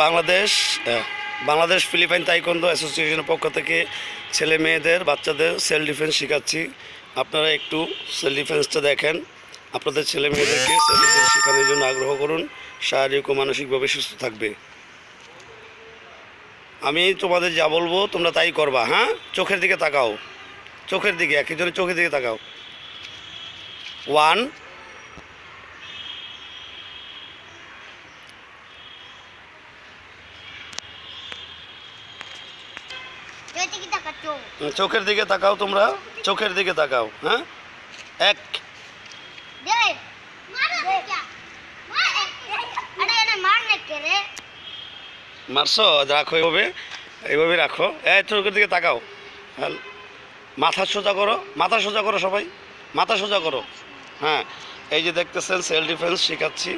Bangladesh Bangladesh Philippine taekwondo অ্যাসোসিয়েশনের পক্ষ থেকে ছেলে মেয়েদের বাচ্চাদের সেলফ ডিফেন্স শেখাচ্ছি। আপনারা একটু সেলফ ডিফেন্সটা দেখেন, আপনাদের ছেলে মেয়েদেরকে সেলফ ডিফেন্স শেখানোর জন্য আগ্রহ করুন, শারীরিক ও মানসিকভাবে সুস্থ থাকবে। আমি তোমাদের যা বলবো তোমরা তাই করবা। হ্যাঁ, চোখের দিকে তাকাও, চোখের দিকে, একজনের চোখের দিকে তাকাও। 1 চোখের দিকে তাকাও, তোমরা চোখের দিকে তাকাও। হ্যাঁ, 1 মারছো, রাখো এইভাবে, এইভাবে রাখো। চোখের দিকে তাকাও। হ্যাঁ, মাথা সোজা করো, মাথা সোজা করো, সবাই মাথা সোজা করো। হ্যাঁ, এই যে দেখতেছেন সেলফ ডিফেন্স শেখাচ্ছি।